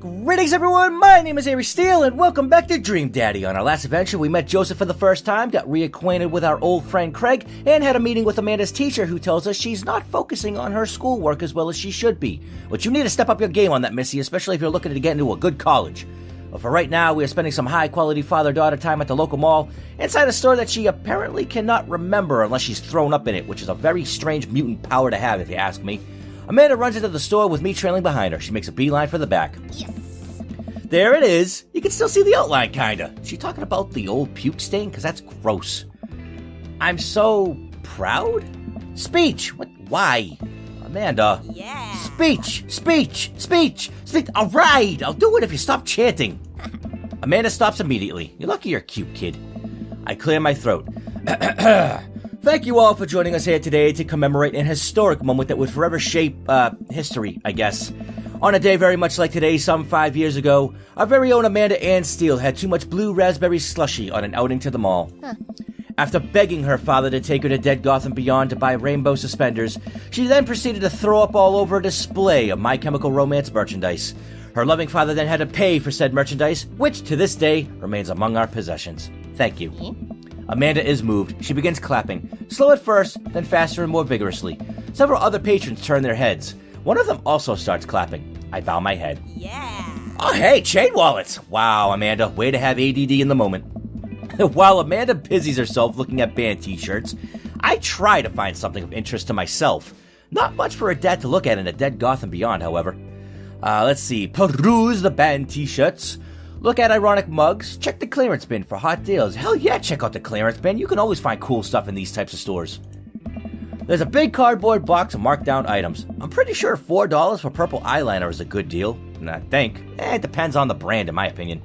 Greetings everyone, my name is Steele and welcome back to Dream Daddy. On our last adventure, we met Joseph for the first time, got reacquainted with our old friend Craig, and had a meeting with Amanda's teacher who tells us she's not focusing on her schoolwork as well as she should be. But you need to step up your game on that, Missy, especially if you're looking to get into a good college. But for right now, we are spending some high-quality father-daughter time at the local mall, inside a store that she apparently cannot remember unless she's thrown up in it, which is a very strange mutant power to have if you ask me. Amanda runs into the store with me trailing behind her. She makes a beeline for the back. Yes! There it is. You can still see the outline, kinda. Is she talking about the old puke stain? Because that's gross. I'm so proud? Speech! What? Why? Amanda. Yeah. Speech! All right, I'll do it if you stop chanting. Amanda stops immediately. You're lucky you're cute, kid. I clear my throat. Thank you all for joining us here today to commemorate an historic moment that would forever shape, history, I guess. On a day very much like today, some 5 years ago, our very own Amanda Ann Steele had too much blue raspberry slushy on an outing to the mall. After begging her father to take her to Dead Gotham Beyond to buy rainbow suspenders, she then proceeded to throw up all over a display of My Chemical Romance merchandise. Her loving father then had to pay for said merchandise, which to this day remains among our possessions. Thank you. Amanda is moved. She begins clapping. Slow at first, then faster and more vigorously. Several other patrons turn their heads. One of them also starts clapping. I bow my head. Yeah. Oh, hey, chain wallets. Wow, Amanda, way to have ADD in the moment. While Amanda busies herself looking at band t-shirts, I try to find something of interest to myself. Not much for a dad to look at in a Dead Gotham Beyond, however. Let's see. Peruse the band t-shirts. Look at ironic mugs. Check the clearance bin for hot deals. Hell yeah, check out the clearance bin. You can always find cool stuff in these types of stores. There's a big cardboard box of marked down items. I'm pretty sure $4 for purple eyeliner is a good deal. I think. It depends on the brand, in my opinion.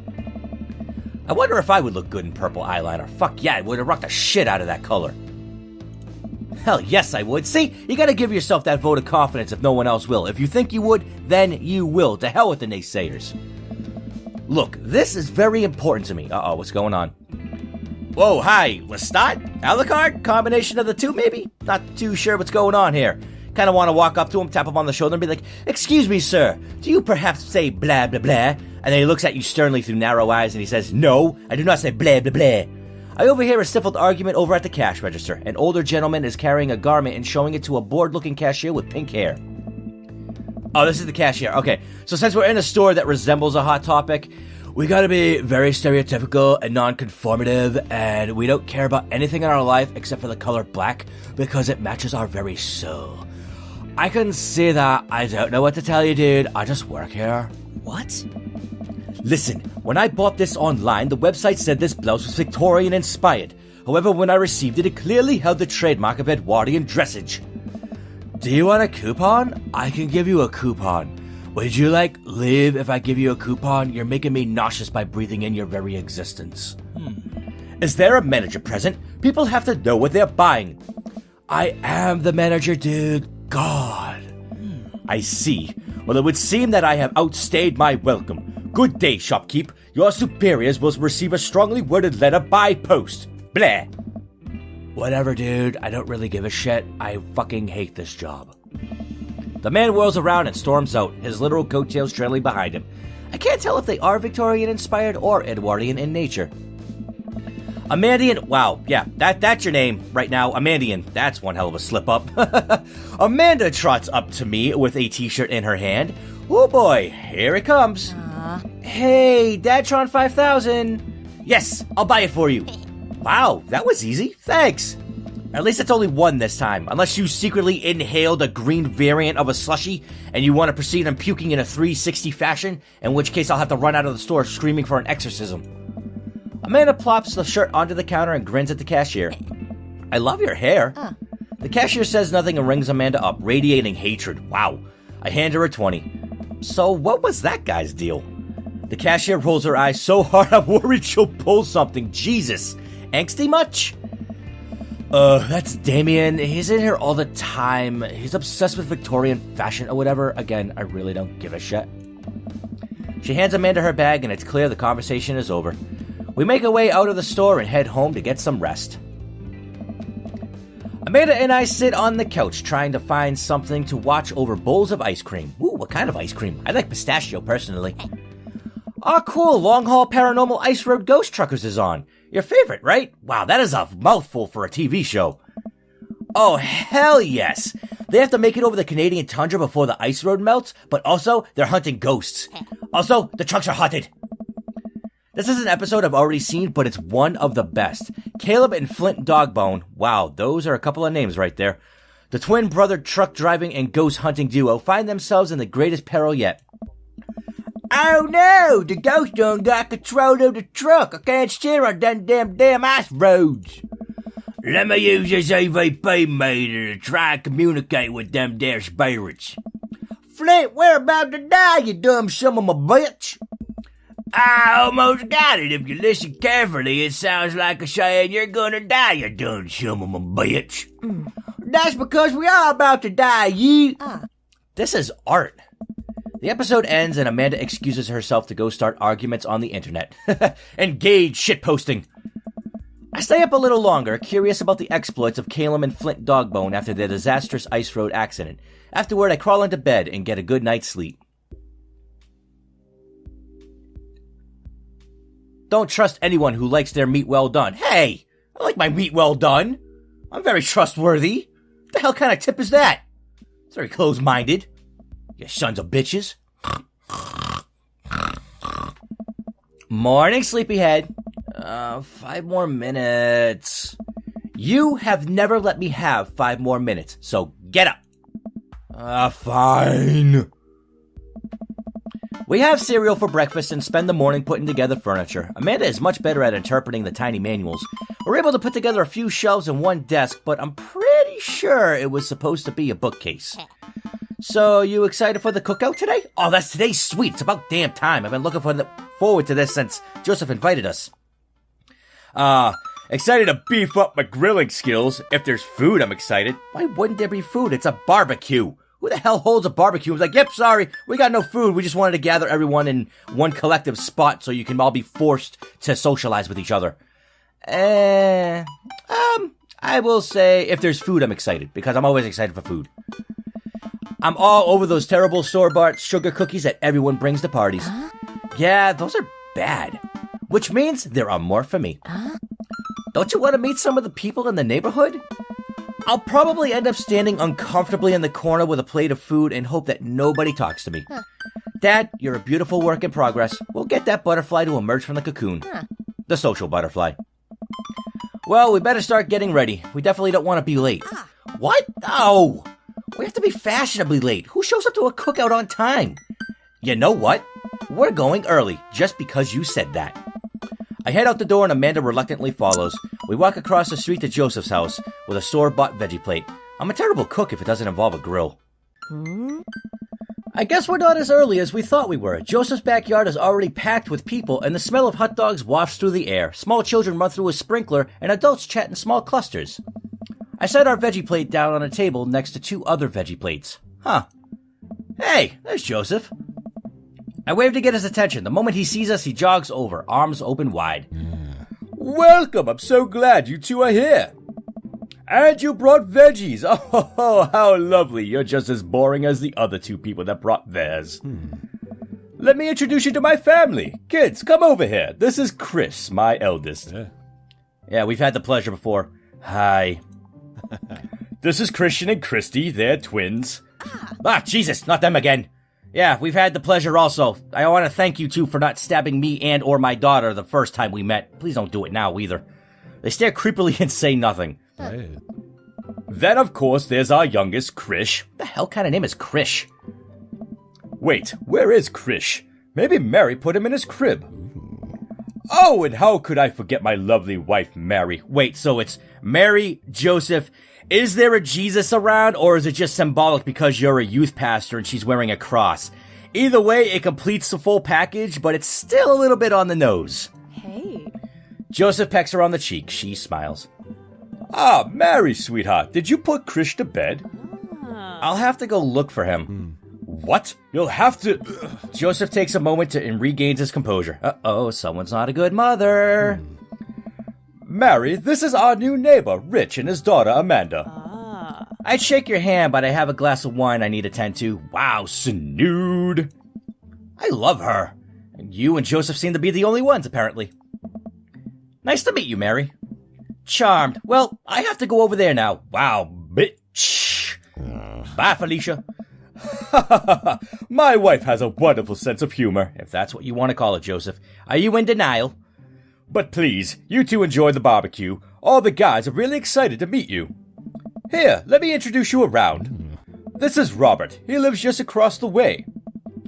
I wonder if I would look good in purple eyeliner. Fuck yeah, I would have rocked the shit out of that color. Hell yes, I would. See, you gotta give yourself that vote of confidence if no one else will. If you think you would, then you will. To hell with the naysayers. Look, this is very important to me. Uh-oh, what's going on? Whoa, hi, Lestat? Alucard? Combination of the two, maybe? Not too sure what's going on here. Kind of want to walk up to him, tap him on the shoulder, and be like, "Excuse me, sir, do you perhaps say blah, blah, blah?" And then he looks at you sternly through narrow eyes, and he says, "No, I do not say blah, blah, blah." I overhear a stifled argument over at the cash register. An older gentleman is carrying a garment and showing it to a bored-looking cashier with pink hair. Oh, this is the cashier. Okay, so since we're in a store that resembles a Hot Topic, we gotta be very stereotypical and non-conformative, and we don't care about anything in our life except for the color black because it matches our very soul. I can see that. I don't know what to tell you, dude. I just work here. What? Listen, when I bought this online, the website said this blouse was Victorian-inspired. However, when I received it, it clearly held the trademark of Edwardian dressage. Do you want a coupon? I can give you a coupon. Would you live if I give you a coupon? You're making me nauseous by breathing in your very existence. Is there a manager present? People have to know what they're buying. I am the manager, dude. God. I see. Well, it would seem that I have outstayed my welcome. Good day, shopkeep. Your superiors will receive a strongly worded letter by post. Blah. Whatever, dude. I don't really give a shit. I fucking hate this job. The man whirls around and storms out, his literal coattails trailing behind him. I can't tell if they are Victorian-inspired or Edwardian in nature. Amandian, wow, yeah, that's your name right now, Amandian. That's one hell of a slip-up. Amanda trots up to me with a t-shirt in her hand. Oh boy, here it comes. Hey, Dadtron 5000. Yes, I'll buy it for you. Wow, that was easy, thanks. At least it's only one this time, unless you secretly inhaled a green variant of a slushie and you want to proceed on puking in a 360 fashion, in which case I'll have to run out of the store screaming for an exorcism. Amanda plops the shirt onto the counter and grins at the cashier. I love your hair. The cashier says nothing and rings Amanda up, radiating hatred. Wow. I hand her a 20. So what was that guy's deal? The cashier rolls her eyes so hard I'm worried she'll pull something. Jesus. Angsty much? That's Damien. He's in here all the time. He's obsessed with Victorian fashion or whatever. Again, I really don't give a shit. She hands Amanda her bag and it's clear the conversation is over. We make our way out of the store and head home to get some rest. Amanda and I sit on the couch trying to find something to watch over bowls of ice cream. Ooh, what kind of ice cream? I like pistachio, personally. Oh, cool, Long Haul Paranormal Ice Road Ghost Truckers is on. Your favorite, right? Wow, that is a mouthful for a TV show. Oh, hell yes. They have to make it over the Canadian tundra before the ice road melts, but also, they're hunting ghosts. Also, the trucks are haunted. This is an episode I've already seen, but it's one of the best. Caleb and Flint Dogbone. Wow, those are a couple of names right there. The twin brother truck driving and ghost hunting duo find themselves in the greatest peril yet. Oh no, the ghost done got control of the truck. I can't steer on them damn ice roads. Let me use this EVP meter to try and communicate with them there spirits. Flint, we're about to die, you dumb son of a bitch. I almost got it. If you listen carefully, it sounds like a saying, you're gonna die, you dumb son of a bitch. That's because we are about to die, you. This is art. The episode ends and Amanda excuses herself to go start arguments on the internet. Engage shitposting. I stay up a little longer, curious about the exploits of Caleb and Flint Dogbone after their disastrous ice road accident. Afterward, I crawl into bed and get a good night's sleep. Don't trust anyone who likes their meat well done. Hey, I like my meat well done. I'm very trustworthy. What the hell kind of tip is that? It's very close-minded. You sons of bitches. Morning, sleepyhead. 5 more minutes. You have never let me have 5 more minutes, so get up. Fine. We have cereal for breakfast and spend the morning putting together furniture. Amanda is much better at interpreting the tiny manuals. We're able to put together a few shelves and one desk, but I'm pretty sure it was supposed to be a bookcase. So, you excited for the cookout today? Oh, that's today's sweet. It's about damn time. I've been looking forward to this since Joseph invited us. Excited to beef up my grilling skills. If there's food, I'm excited. Why wouldn't there be food? It's a barbecue. Who the hell holds a barbecue? It's like, yep, sorry, we got no food. We just wanted to gather everyone in one collective spot so you can all be forced to socialize with each other. I will say if there's food, I'm excited because I'm always excited for food. I'm all over those terrible store-bought sugar cookies that everyone brings to parties. Yeah, those are bad. Which means there are more for me. Don't you want to meet some of the people in the neighborhood? I'll probably end up standing uncomfortably in the corner with a plate of food and hope that nobody talks to me. Dad, you're a beautiful work in progress. We'll get that butterfly to emerge from the cocoon. The social butterfly. Well, we better start getting ready. We definitely don't want to be late. What? No! We have to be fashionably late. Who shows up to a cookout on time? You know what? We're going early, just because you said that. I head out the door and Amanda reluctantly follows. We walk across the street to Joseph's house with a store-bought veggie plate. I'm a terrible cook if it doesn't involve a grill. I guess we're not as early as we thought we were. Joseph's backyard is already packed with people and the smell of hot dogs wafts through the air. Small children run through a sprinkler and adults chat in small clusters. I set our veggie plate down on a table next to 2 other veggie plates. Hey, there's Joseph. I wave to get his attention. The moment he sees us, he jogs over, arms open wide. Welcome, I'm so glad you 2 are here. And you brought veggies. Oh, how lovely. You're just as boring as the other 2 people that brought theirs. Let me introduce you to my family. Kids, come over here. This is Chris, my eldest. Yeah, we've had the pleasure before. Hi. This is Christian and Christy. They're twins. Jesus, not them again. Yeah, we've had the pleasure also. I want to thank you 2 for not stabbing me and or my daughter the first time we met. Please don't do it now either. They stare creepily and say nothing. Then, of course, there's our youngest, Krish. What the hell kind of name is Krish? Wait, where is Krish? Maybe Mary put him in his crib. Oh, and how could I forget my lovely wife, Mary? Wait, so it's Mary, Joseph. Is there a Jesus around, or is it just symbolic because you're a youth pastor and she's wearing a cross? Either way, it completes the full package, but it's still a little bit on the nose. Hey. Joseph pecks her on the cheek. She smiles. Mary, sweetheart, did you put Krish to bed? I'll have to go look for him. What? You'll have to... Joseph takes a moment and regains his composure. Uh-oh, someone's not a good mother. Mary, this is our new neighbor, Rich, and his daughter, Amanda. I'd shake your hand, but I have a glass of wine I need to tend to. Wow, snood. I love her. And you and Joseph seem to be the only ones, apparently. Nice to meet you, Mary. Charmed. Well, I have to go over there now. Wow, bitch. Bye, Felicia. My wife has a wonderful sense of humor, if that's what you want to call it, Joseph. Are you in denial? But please, you two enjoy the barbecue. All the guys are really excited to meet you. Here, let me introduce you around. This is Robert. He lives just across the way.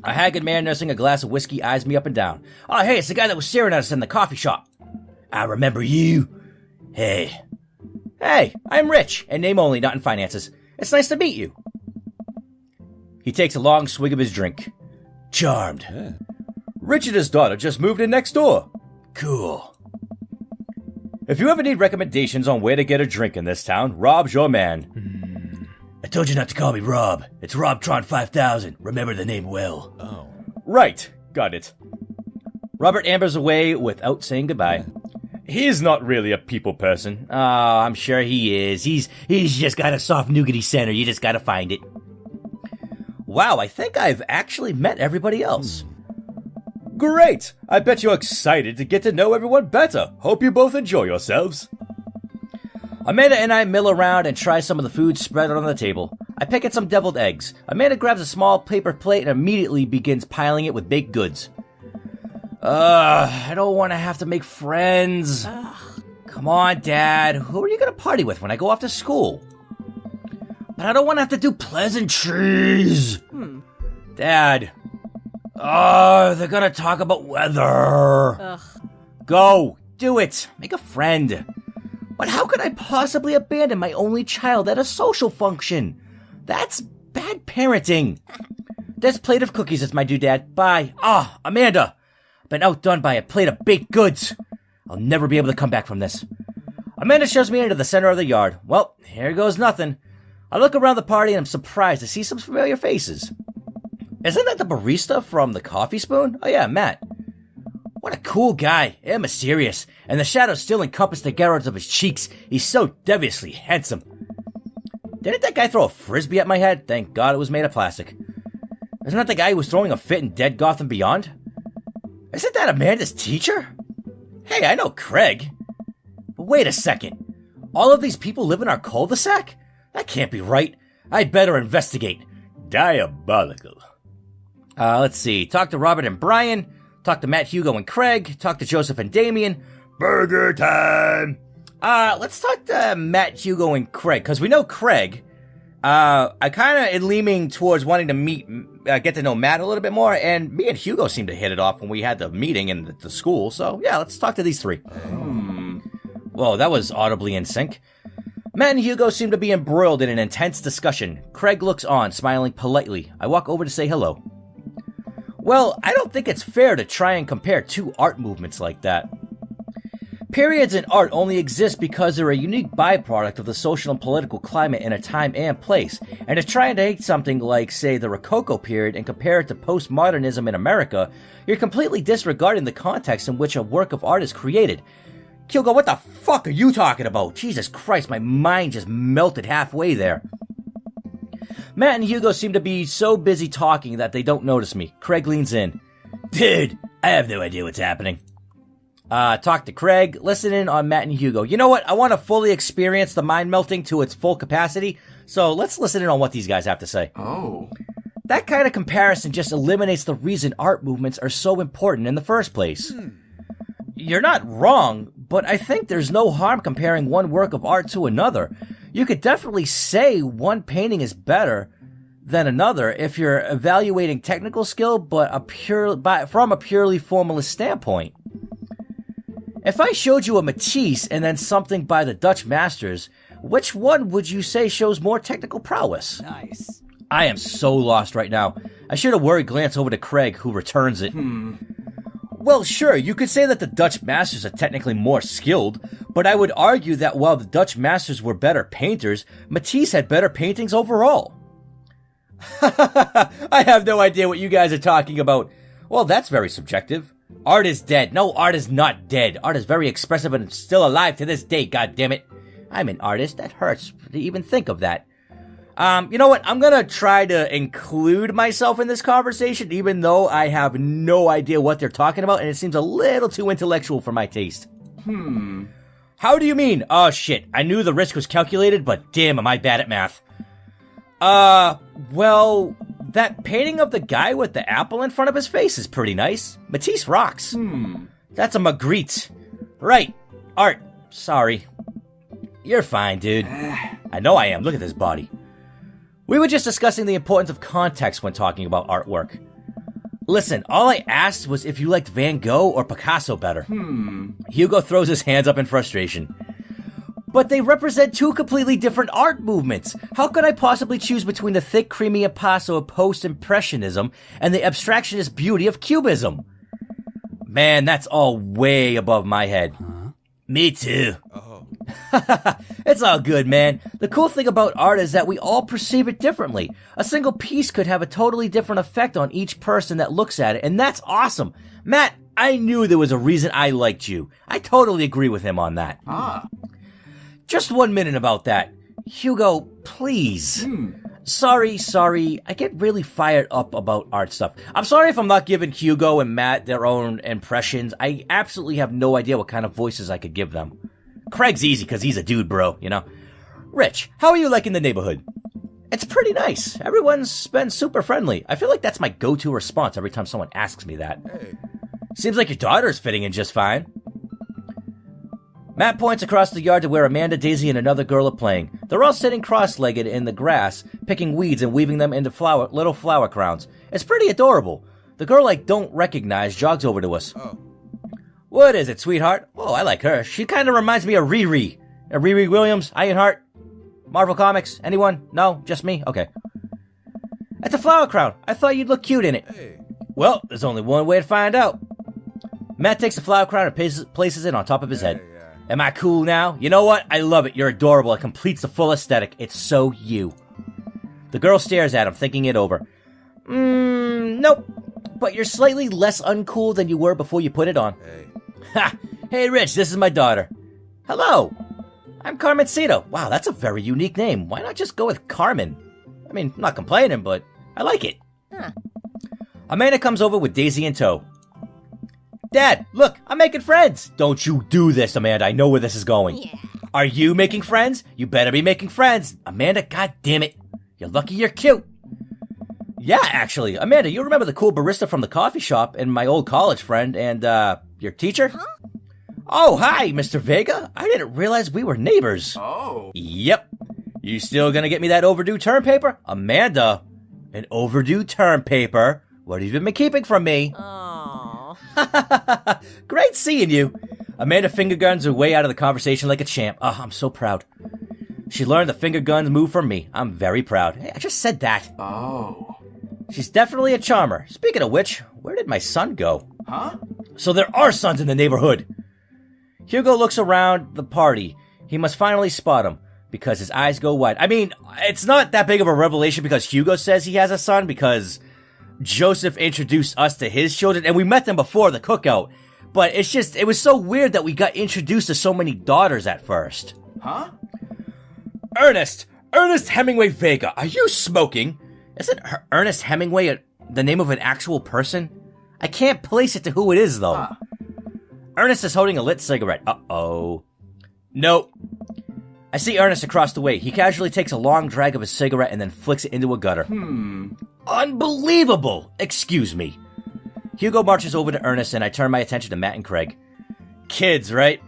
A haggard man nursing a glass of whiskey eyes me up and down. Oh, hey, it's the guy that was staring at us in the coffee shop. I remember you. Hey, I'm Rich, and name only, not in finances. It's nice to meet you. He takes a long swig of his drink. Charmed. Yeah. Rich and his daughter just moved in next door. Cool. If you ever need recommendations on where to get a drink in this town, Rob's your man. I told you not to call me Rob. It's Robtron 5000. Remember the name well. Oh. Right. Got it. Robert ambers away without saying goodbye. He's not really a people person. Oh, I'm sure he is. He's just got a soft nougaty center. You just gotta find it. Wow, I think I've actually met everybody else. Great! I bet you're excited to get to know everyone better. Hope you both enjoy yourselves. Amanda and I mill around and try some of the food spread out on the table. I pick at some deviled eggs. Amanda grabs a small paper plate and immediately begins piling it with baked goods. I don't want to have to make friends. Come on, Dad. Who are you going to party with when I go off to school? But I don't want to have to do pleasantries. Dad. They're going to talk about weather. Ugh. Go. Do it. Make a friend. But how could I possibly abandon my only child at a social function? That's bad parenting. This plate of cookies is my due, Dad. Bye. Amanda. Been outdone by a plate of baked goods. I'll never be able to come back from this. Amanda shoves me into the center of the yard. Well, here goes nothing. I look around the party and I'm surprised to see some familiar faces. Isn't that the barista from the Coffee Spoon? Oh yeah, Matt. What a cool guy, and mysterious, and the shadows still encompass the garrets of his cheeks. He's so deviously handsome. Didn't that guy throw a frisbee at my head? Thank God it was made of plastic. Isn't that the guy who was throwing a fit in Dead Gotham Beyond? Isn't that Amanda's teacher? Hey, I know Craig. But wait a second. All of these people live in our cul-de-sac? That can't be right. I'd better investigate. Diabolical. Let's see. Talk to Robert and Brian. Talk to Matt, Hugo, and Craig. Talk to Joseph and Damien. Burger time! Let's talk to Matt, Hugo, and Craig, because we know Craig. I kind of am leaning towards wanting to get to know Matt a little bit more, and me and Hugo seemed to hit it off when we had the meeting in the school, so yeah, let's talk to these three. Whoa, that was audibly in sync. Matt and Hugo seem to be embroiled in an intense discussion. Craig looks on, smiling politely. I walk over to say hello. Well, I don't think it's fair to try and compare two art movements like that. Periods in art only exist because they're a unique byproduct of the social and political climate in a time and place, and to try and take something like, say, the Rococo period and compare it to postmodernism in America, you're completely disregarding the context in which a work of art is created. Hugo, what the fuck are you talking about? Jesus Christ, my mind just melted halfway there. Matt and Hugo seem to be so busy talking that they don't notice me. Craig leans in. Dude, I have no idea what's happening. Talk to Craig, listen in on Matt and Hugo. You know what? I want to fully experience the mind melting to its full capacity, so let's listen in on what these guys have to say. Oh. That kind of comparison just eliminates the reason art movements are so important in the first place. You're not wrong, but I think there's no harm comparing one work of art to another. You could definitely say one painting is better than another if you're evaluating technical skill, but from a purely formalist standpoint. If I showed you a Matisse and then something by the Dutch masters, which one would you say shows more technical prowess? Nice. I am so lost right now. I should have worried glance over to Craig, who returns it. Well, sure, you could say that the Dutch masters are technically more skilled, but I would argue that while the Dutch masters were better painters, Matisse had better paintings overall. I have no idea what you guys are talking about. Well, that's very subjective. Art is dead. No, art is not dead. Art is very expressive and still alive to this day, goddammit. I'm an artist. That hurts to even think of that. You know what? I'm gonna try to include myself in this conversation, even though I have no idea what they're talking about, and it seems a little too intellectual for my taste. How do you mean? Oh, shit. I knew the risk was calculated, but damn, am I bad at math. Well, that painting of the guy with the apple in front of his face is pretty nice. Matisse rocks. That's a Magritte. Right. Art. Sorry. You're fine, dude. I know I am. Look at this body. We were just discussing the importance of context when talking about artwork. Listen, all I asked was if you liked Van Gogh or Picasso better. Hugo throws his hands up in frustration. But they represent two completely different art movements. How could I possibly choose between the thick, creamy impasto of post-impressionism and the abstractionist beauty of cubism? Man, that's all way above my head. Me too. It's all good, man. The cool thing about art is that we all perceive it differently. A single piece could have a totally different effect on each person that looks at it, and that's awesome. Matt, I knew there was a reason I liked you. I totally agree with him on that. Just 1 minute about that. Hugo, please. Sorry. I get really fired up about art stuff. I'm sorry if I'm not giving Hugo and Matt their own impressions. I absolutely have no idea what kind of voices I could give them. Craig's easy because he's a dude, bro, you know? Rich, how are you liking the neighborhood? It's pretty nice. Everyone's been super friendly. I feel like that's my go-to response every time someone asks me that. Seems like your daughter's fitting in just fine. Matt points across the yard to where Amanda, Daisy, and another girl are playing. They're all sitting cross-legged in the grass, picking weeds and weaving them into little flower crowns. It's pretty adorable. The girl I don't recognize jogs over to us. What is it, sweetheart? Oh, I like her. She kind of reminds me of Riri. Riri Williams, Ironheart, Marvel Comics, anyone? No, just me? Okay. It's a flower crown. I thought you'd look cute in it. Well, there's only one way to find out. Matt takes the flower crown and places it on top of his head. Am I cool now? You know what? I love it. You're adorable. It completes the full aesthetic. It's so you. The girl stares at him, thinking it over. Nope. But you're slightly less uncool than you were before you put it on. Ha! Hey, Rich, this is my daughter. Hello. I'm Carmencita. Wow, that's a very unique name. Why not just go with Carmen? I mean, I'm not complaining, but I like it. Amanda comes over with Daisy in tow. Dad, look, I'm making friends. Don't you do this, Amanda. I know where this is going. Are you making friends? You better be making friends. Amanda, goddammit. You're lucky you're cute. Yeah, actually. Amanda, you remember the cool barista from the coffee shop and my old college friend and, your teacher? Oh, hi, Mr. Vega. I didn't realize we were neighbors. Yep. You still gonna get me that overdue term paper? Amanda, an overdue term paper? What have you been keeping from me? Great seeing you. Amanda finger guns her way out of the conversation like a champ. Oh, I'm so proud. She learned the finger guns move from me. I'm very proud. Hey, I just said that. She's definitely a charmer. Speaking of which, where did my son go? So there are sons in the neighborhood. Hugo looks around the party. He must finally spot him because his eyes go wide. I mean, it's not that big of a revelation because Hugo says he has a son because Joseph introduced us to his children and we met them before the cookout. But it's just, it was so weird that we got introduced to so many daughters at first. Ernest Hemingway Vega, are you smoking? Isn't Ernest Hemingway the name of an actual person? I can't place it to who it is, though. Ernest is holding a lit cigarette. Uh-oh. Nope. I see Ernest across the way. He casually takes a long drag of his cigarette and then flicks it into a gutter. Unbelievable! Excuse me. Hugo marches over to Ernest and I turn my attention to Matt and Craig. Kids, right?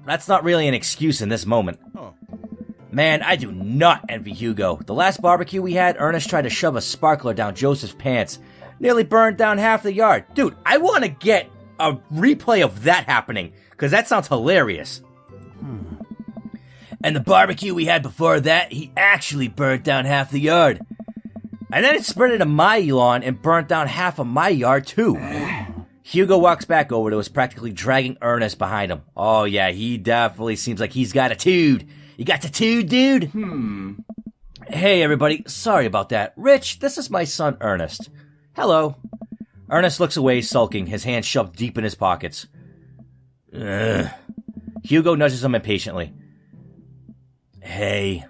That's not really an excuse in this moment. Man, I do not envy Hugo. The last barbecue we had, Ernest tried to shove a sparkler down Joseph's pants. Nearly burned down half the yard. Dude, I want to get a replay of that happening, because that sounds hilarious. And the barbecue we had before that, he actually burnt down half the yard. And then it spread into my lawn and burnt down half of my yard, too. Hugo walks back over to us, practically dragging Ernest behind him. Oh, yeah, he definitely seems like he's got a tood. You got the tood, dude? Hey, everybody. Sorry about that. Rich, this is my son, Ernest. Hello. Ernest looks away, sulking, his hands shoved deep in his pockets. Hugo nudges him impatiently. Hey.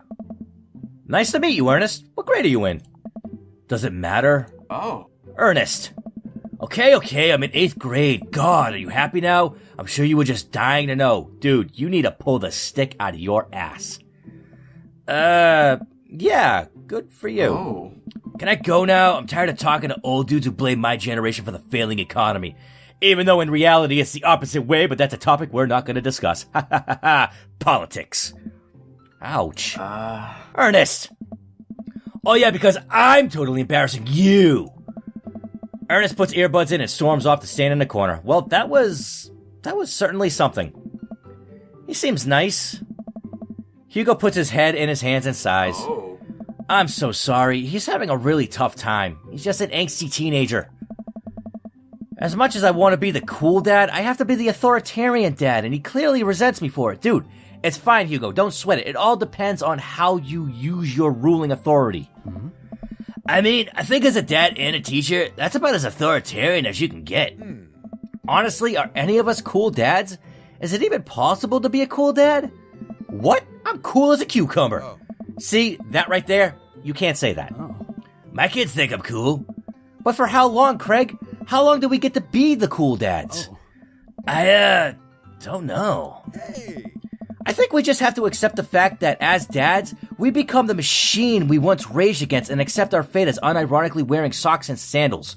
Nice to meet you, Ernest. What grade are you in? Does it matter? Oh. Ernest. Okay, I'm in 8th grade. God, are you happy now? I'm sure you were just dying to know. Dude, you need to pull the stick out of your ass. Yeah, good for you. Oh. Can I go now? I'm tired of talking to old dudes who blame my generation for the failing economy. Even though in reality it's the opposite way, but that's a topic we're not going to discuss. Ha ha ha ha. Politics. Ouch. Ernest. Oh yeah, because I'm totally embarrassing you. Ernest puts earbuds in and storms off to stand in the corner. Well, that was certainly something. He seems nice. Hugo puts his head in his hands and sighs. Oh. I'm so sorry. He's having a really tough time. He's just an angsty teenager. As much as I want to be the cool dad, I have to be the authoritarian dad, and he clearly resents me for it. Dude, it's fine, Hugo. Don't sweat it. It all depends on how you use your ruling authority. Mm-hmm. I mean, I think as a dad and a teacher, that's about as authoritarian as you can get. Honestly, are any of us cool dads? Is it even possible to be a cool dad? What? I'm cool as a cucumber. Oh. See, that right there? You can't say that. Oh. My kids think I'm cool. But for how long, Craig? How long do we get to be the cool dads? Oh. I don't know. Hey. I think we just have to accept the fact that as dads, we become the machine we once raged against and accept our fate as unironically wearing socks and sandals.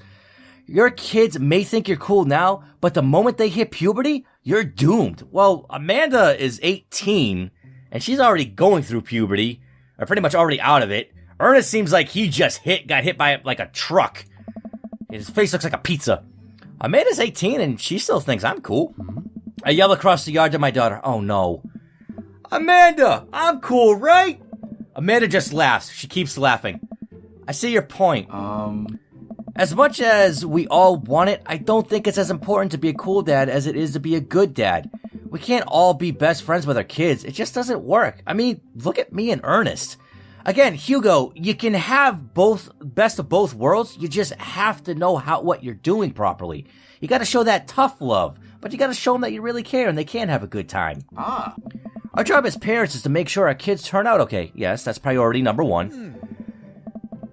Your kids may think you're cool now, but the moment they hit puberty, you're doomed. Well, Amanda is 18, and she's already going through puberty, or pretty much already out of it. Ernest seems like he just got hit by like a truck. His face looks like a pizza. Amanda's 18, and she still thinks I'm cool. Mm-hmm. I yell across the yard to my daughter, oh no. Amanda, I'm cool, right? Amanda just laughs. She keeps laughing. I see your point. As much as we all want it, I don't think it's as important to be a cool dad as it is to be a good dad. We can't all be best friends with our kids. It just doesn't work. I mean, look at me and Ernest. Again, Hugo, you can have best of both worlds. You just have to know what you're doing properly. You gotta show that tough love, but you gotta show them that you really care and they can have a good time. Our job as parents is to make sure our kids turn out okay. Yes, that's priority number 1.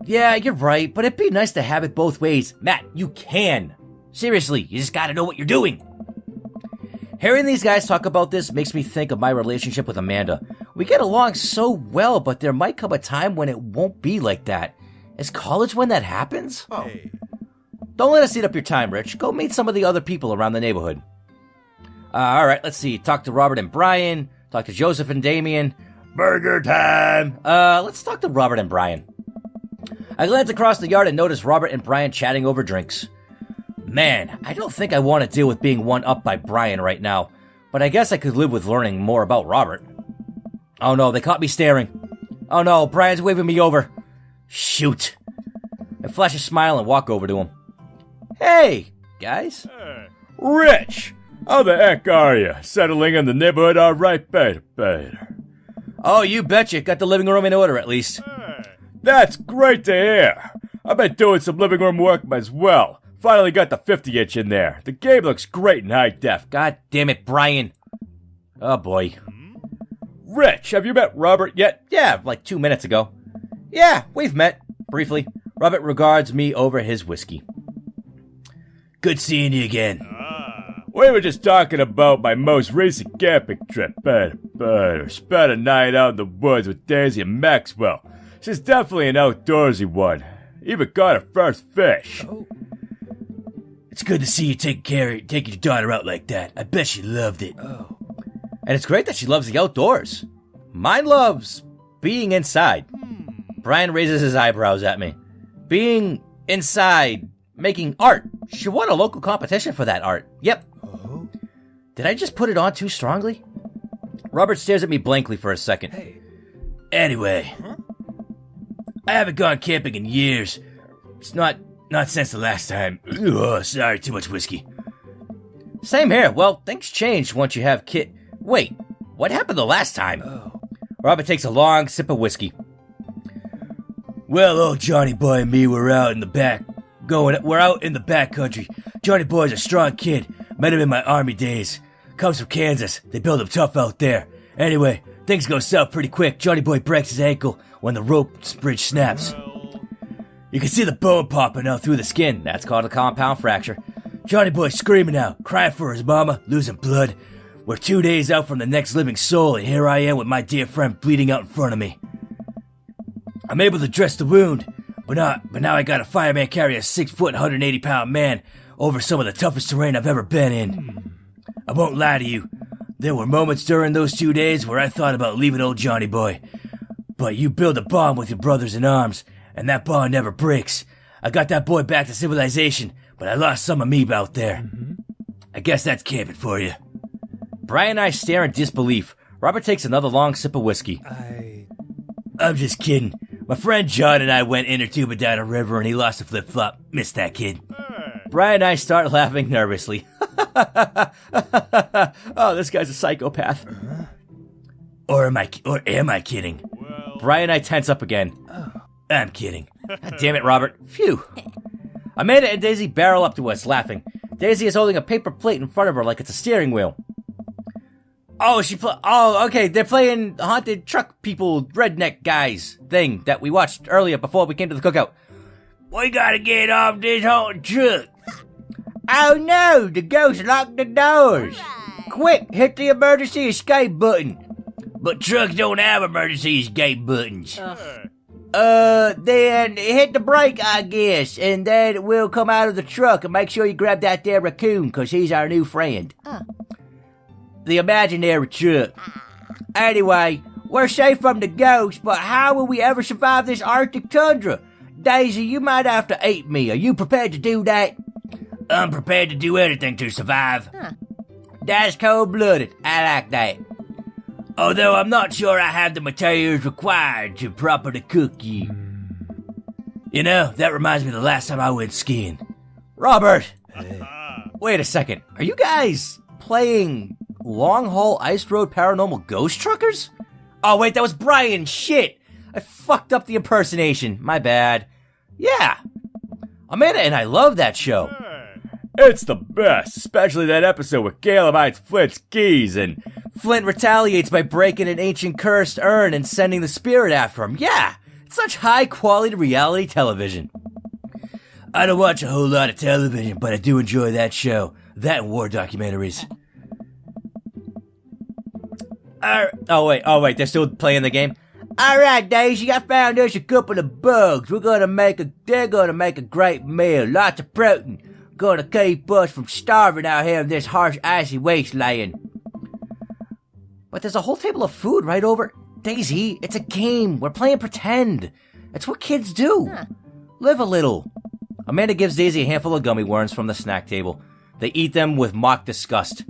Yeah, you're right, but it'd be nice to have it both ways. Matt, you can. Seriously, you just gotta know what you're doing. Hearing these guys talk about this makes me think of my relationship with Amanda. We get along so well, but there might come a time when it won't be like that. Is college when that happens? Oh. Hey. Don't let us eat up your time, Rich. Go meet some of the other people around the neighborhood. Alright, let's see. Talk to Robert and Brian. Talk to Joseph and Damien. Burger time! Let's talk to Robert and Brian. I glance across the yard and notice Robert and Brian chatting over drinks. Man, I don't think I want to deal with being one up by Brian right now, but I guess I could live with learning more about Robert. Oh no, they caught me staring. Oh no, Brian's waving me over. Shoot. I flash a smile and walk over to him. Hey, guys. Hey. Rich! How the heck are you? Settling in the neighborhood all right, better. Oh, you betcha. Got the living room in order, at least. Hey. That's great to hear. I've been doing some living room work as well. Finally got the 50-inch in there. The game looks great in high def. God damn it, Brian. Oh, boy. Rich, have you met Robert yet? Yeah, like 2 minutes ago. Yeah, we've met. Briefly. Robert regards me over his whiskey. Good seeing you again. We were just talking about my most recent camping trip, but spent a night out in the woods with Daisy and Maxwell. She's definitely an outdoorsy one. Even got her first fish. Oh. It's good to see you taking your daughter out like that. I bet she loved it. Oh. And it's great that she loves the outdoors. Mine loves being inside. Brian raises his eyebrows at me. Being inside, making art. She won a local competition for that art. Yep. Oh. Did I just put it on too strongly? Robert stares at me blankly for a second. Hey. Anyway, I haven't gone camping in years. It's not since the last time. Ugh, sorry, too much whiskey. Same here. Well, things change once you have Wait, what happened the last time? Oh. Robert takes a long sip of whiskey. Well, old Johnny Boy and me were out in the back. We're out in the back country. Johnny Boy's a strong kid. Met him in my army days. Comes from Kansas. They build him tough out there. Anyway, Things go south pretty quick. Johnny Boy breaks his ankle when the rope bridge snaps. You can see the bone popping out through the skin. That's called a compound fracture. Johnny Boy screaming out, crying for his mama, losing blood. We're 2 days out from the next living soul, and here I am with my dear friend bleeding out in front of me. I'm able to dress the wound, but now I got a fireman carry a 6 foot, 180-pound man over some of the toughest terrain I've ever been in. I won't lie to you. There were moments during those 2 days where I thought about leaving old Johnny Boy. But you build a bond with your brothers in arms, and that bond never breaks. I got that boy back to civilization, but I lost some of me out there. I guess that's camping for you. Brian and I stare in disbelief. Robert takes another long sip of whiskey. I'm just kidding. My friend John and I went inner tubing down a river and he lost a flip-flop. Missed that kid. Brian and I start laughing nervously. Oh, this guy's a psychopath. Or am I kidding? Brian and I tense up again. I'm kidding. God damn it, Robert. Phew. Amanda and Daisy barrel up to us, laughing. Daisy is holding a paper plate in front of her like it's a steering wheel. Okay, they're playing haunted truck people, redneck guys thing that we watched earlier before we came to the cookout. We gotta get off this haunted truck. Oh no, the ghost locked the doors. Quick, hit the emergency escape button. But trucks don't have emergency escape buttons. Then hit the brake, I guess, and then we'll come out of the truck and make sure you grab that there raccoon, cause he's our new friend. The imaginary truck. Anyway, we're safe from the ghost, but how will we ever survive this Arctic tundra? Daisy, you might have to eat me. Are you prepared to do that? I'm prepared to do anything to survive. That's cold-blooded. I like that. Although I'm not sure I have the materials required to properly cook you. You know, that reminds me of the last time I went skiing. Robert! Wait a second. Are you guys playing Long Haul Ice Road Paranormal Ghost Truckers? Oh wait, that was Brian. Shit! I fucked up the impersonation. My bad. Yeah. Amanda and I love that show. It's the best, especially that episode where Caleb hides Flint's keys and Flint retaliates by breaking an ancient cursed urn and sending the spirit after him. Yeah, it's such high-quality reality television. I don't watch a whole lot of television, but I do enjoy that show. That and war documentaries. Oh wait, they're still playing the game? Alright, Daisy, I found us a couple of bugs. They're gonna make a great meal. Lots of protein. Gonna keep us from starving out here in this harsh, icy wasteland. But there's a whole table of food right over. Daisy, it's a game. We're playing pretend. It's what kids do. Live a little. Amanda gives Daisy a handful of gummy worms from the snack table. They eat them with mock disgust.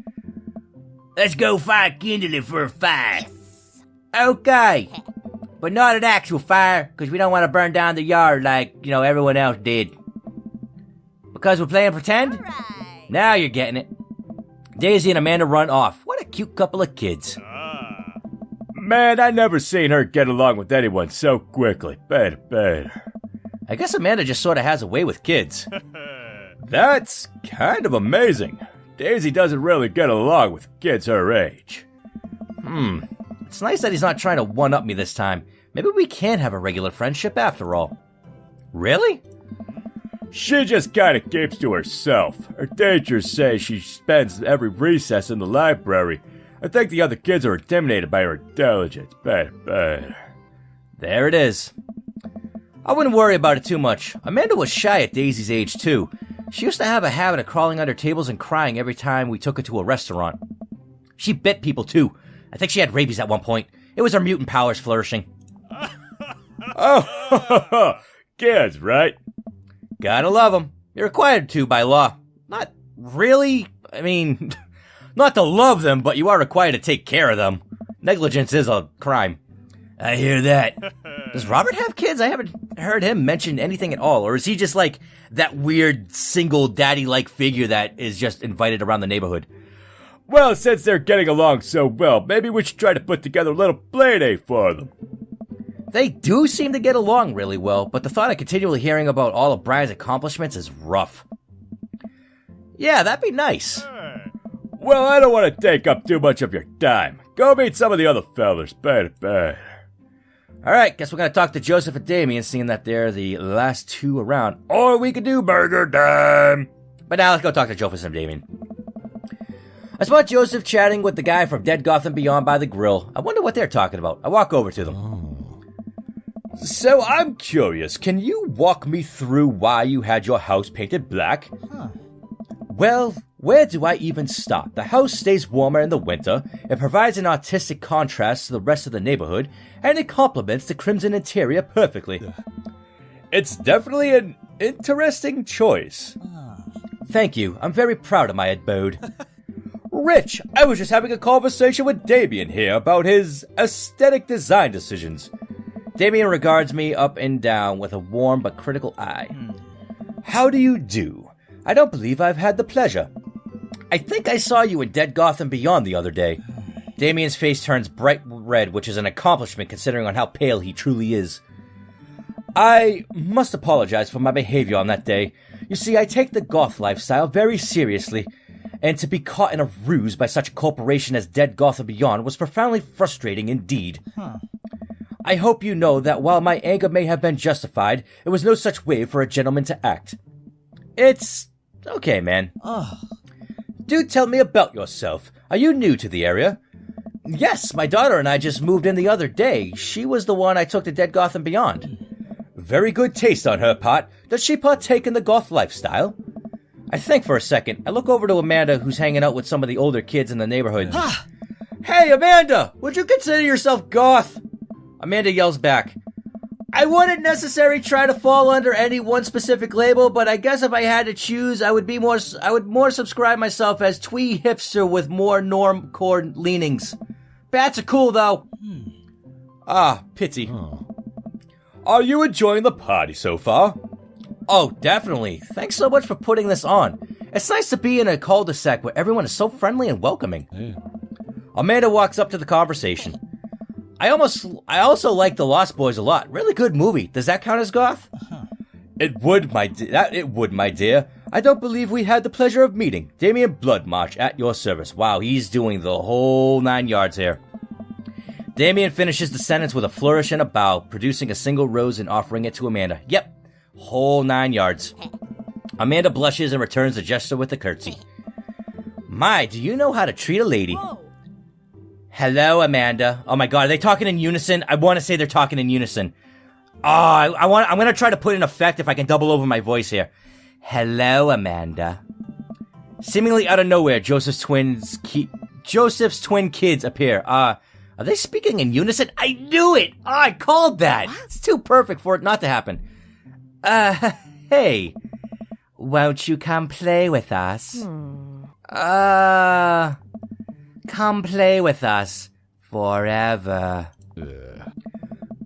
Let's go find kindling for a fire. Yes. Okay. But not an actual fire, because we don't want to burn down the yard like, everyone else did. Because we're playing pretend? Right. Now you're getting it. Daisy and Amanda run off. What a cute couple of kids. Man, I never seen her get along with anyone so quickly. Better. I guess Amanda just sort of has a way with kids. That's kind of amazing. Daisy doesn't really get along with kids her age. It's nice that he's not trying to one-up me this time. Maybe we can have a regular friendship after all. Really? She just kind of keeps to herself. Her teachers say she spends every recess in the library. I think the other kids are intimidated by her intelligence. Better. There it is. I wouldn't worry about it too much. Amanda was shy at Daisy's age, too. She used to have a habit of crawling under tables and crying every time we took her to a restaurant. She bit people, too. I think she had rabies at one point. It was her mutant powers flourishing. Oh, kids, right? Gotta love them. You're required to by law. Not really. I mean, not to love them, but you are required to take care of them. Negligence is a crime. I hear that. Does Robert have kids? I haven't heard him mention anything at all. Or is he just like that weird single daddy-like figure that is just invited around the neighborhood? Well, since they're getting along so well, maybe we should try to put together a little play date for them. They do seem to get along really well, but the thought of continually hearing about all of Brian's accomplishments is rough. Yeah, that'd be nice. Well, I don't want to take up too much of your time. Go meet some of the other fellas. Better. Alright, guess we're gonna talk to Joseph and Damien, seeing that they're the last two around. Or we could do burger time! But now let's go talk to Joseph and Damien. I spot Joseph chatting with the guy from Dead Gotham Beyond by the grill. I wonder what they're talking about. I walk over to them. So I'm curious, can you walk me through why you had your house painted black? Well, where do I even start? The house stays warmer in the winter, it provides an artistic contrast to the rest of the neighborhood, and it complements the crimson interior perfectly. It's definitely an interesting choice. Thank you, I'm very proud of my abode. Rich, I was just having a conversation with Damien here about his aesthetic design decisions. Damien regards me up and down with a warm but critical eye. How do you do? I don't believe I've had the pleasure. I think I saw you in Dead Gotham Beyond the other day. Damien's face turns bright red, which is an accomplishment considering on how pale he truly is. I must apologize for my behavior on that day. You see, I take the goth lifestyle very seriously, and to be caught in a ruse by such a corporation as Dead Gotham Beyond was profoundly frustrating indeed. I hope you know that while my anger may have been justified, it was no such way for a gentleman to act. It's okay, man. Do tell me about yourself. Are you new to the area? Yes, my daughter and I just moved in the other day. She was the one I took to Dead Gotham Beyond. Very good taste on her part. Does she partake in the goth lifestyle? I think for a second. I look over to Amanda, who's hanging out with some of the older kids in the neighborhood. Hey, Amanda! Would you consider yourself goth? Amanda yells back. I wouldn't necessarily try to fall under any one specific label, but I guess if I had to choose, I would more subscribe myself as twee hipster with more normcore leanings. Bats are cool, though. Pity. Are you enjoying the party so far? Oh, definitely. Thanks so much for putting this on. It's nice to be in a cul-de-sac where everyone is so friendly and welcoming. Yeah. Amanda walks up to the conversation. I also like The Lost Boys a lot. Really good movie. Does that count as goth? It would, my dear. I don't believe we had the pleasure of meeting. Damien Bloodmarch at your service. Wow, he's doing the whole 9 yards here. Damien finishes the sentence with a flourish and a bow, producing a single rose and offering it to Amanda. Yep, whole 9 yards. Amanda blushes and returns the gesture with a curtsy. My, do you know how to treat a lady? Whoa. Hello, Amanda. Oh my god, are they talking in unison? I want to say they're talking in unison. I'm gonna try to put in effect if I can double over my voice here. Hello, Amanda. Seemingly out of nowhere, Joseph's twin kids appear. Are they speaking in unison? I knew it! Oh, I called that! What? It's too perfect for it not to happen. Hey. Won't you come play with us? Come play with us forever.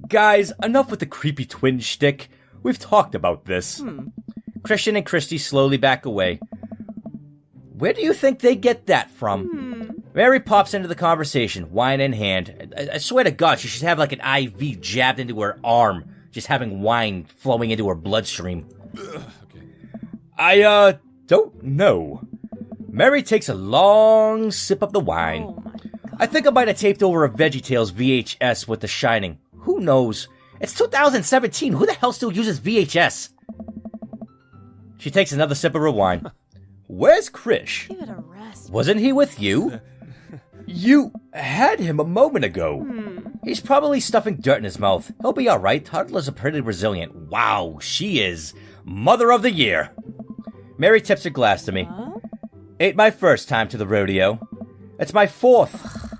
Guys, enough with the creepy twin shtick. We've talked about this. Christian and Christy slowly back away. Where do you think they get that from? Mary pops into the conversation, wine in hand. I swear to God, she should have like an IV jabbed into her arm, just having wine flowing into her bloodstream. I don't know. Mary takes a long sip of the wine. Oh my God. I think I might have taped over a VeggieTales VHS with The Shining. Who knows? It's 2017. Who the hell still uses VHS? She takes another sip of her wine. Where's Krish? Give it a rest. Wasn't he with you? You had him a moment ago. He's probably stuffing dirt in his mouth. He'll be alright. Toddlers are pretty resilient. Wow, she is Mother of the Year. Mary tips her glass to me. Ain't my first time to the rodeo. It's my fourth.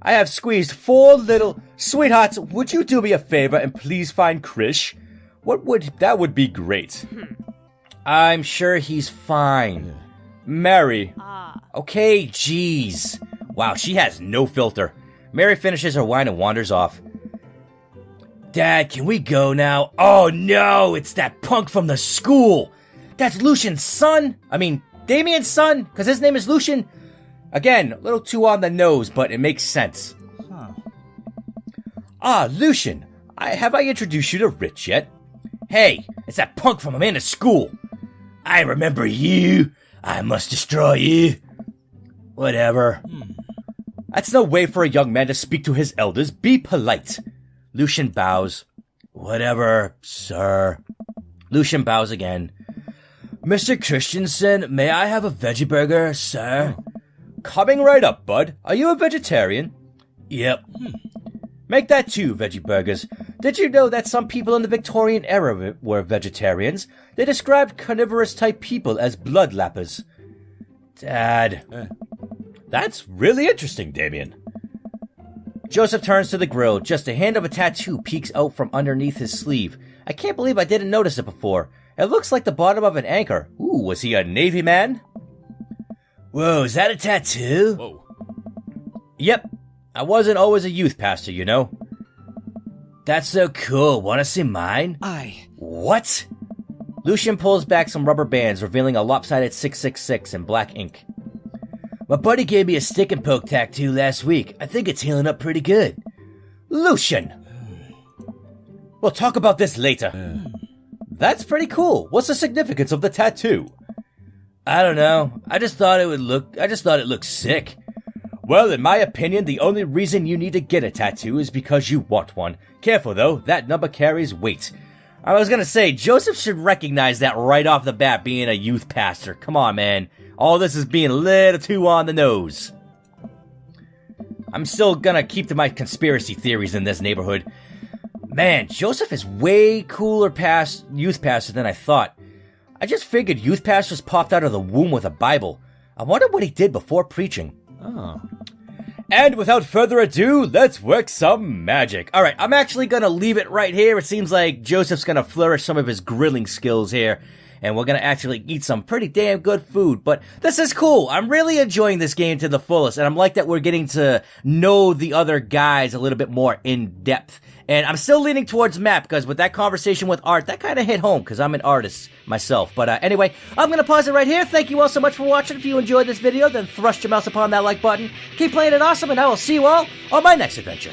I have squeezed 4 little... Sweethearts, would you do me a favor and please find Krish? That would be great. I'm sure he's fine. Mary. Okay, jeez. Wow, she has no filter. Mary finishes her wine and wanders off. Dad, can we go now? Oh no, it's that punk from the school. That's Lucian's son. I mean, Damien's son, because his name is Lucian. Again, a little too on the nose, but it makes sense. Lucian, have I introduced you to Rich yet? Hey, it's that punk from Amanda's school. I remember you. I must destroy you. Whatever. That's no way for a young man to speak to his elders. Be polite. Lucian bows. Whatever, sir. Lucian bows again. Mr. Christensen, may I have a veggie burger, sir? Coming right up, bud. Are you a vegetarian? Yep. Make that 2 veggie burgers. Did you know that some people in the Victorian era were vegetarians? They described carnivorous-type people as bloodlappers. Dad. That's really interesting, Damien. Joseph turns to the grill. Just a hand of a tattoo peeks out from underneath his sleeve. I can't believe I didn't notice it before. It looks like the bottom of an anchor. Ooh, was he a Navy man? Whoa, is that a tattoo? Whoa. Yep. I wasn't always a youth pastor, you know. That's so cool. Want to see mine? What? Lucian pulls back some rubber bands, revealing a lopsided 666 in black ink. My buddy gave me a stick and poke tattoo last week. I think it's healing up pretty good. Lucian! We'll talk about this later. That's pretty cool. What's the significance of the tattoo? I don't know. I just thought it looked sick. Well, in my opinion, the only reason you need to get a tattoo is because you want one. Careful though, that number carries weight. I was gonna say, Joseph should recognize that right off the bat being a youth pastor. Come on, man. All this is being a little too on the nose. I'm still gonna keep to my conspiracy theories in this neighborhood. Man, Joseph is way cooler youth pastor than I thought. I just figured youth pastors popped out of the womb with a Bible. I wonder what he did before preaching. Oh. And without further ado, let's work some magic. Alright, I'm actually gonna leave it right here. It seems like Joseph's gonna flourish some of his grilling skills here. And we're gonna actually eat some pretty damn good food. But this is cool. I'm really enjoying this game to the fullest. And I'm like that we're getting to know the other guys a little bit more in depth. And I'm still leaning towards Matt because with that conversation with Art, that kind of hit home because I'm an artist myself. But anyway, I'm going to pause it right here. Thank you all so much for watching. If you enjoyed this video, then thrust your mouse upon that like button. Keep playing it awesome, and I will see you all on my next adventure.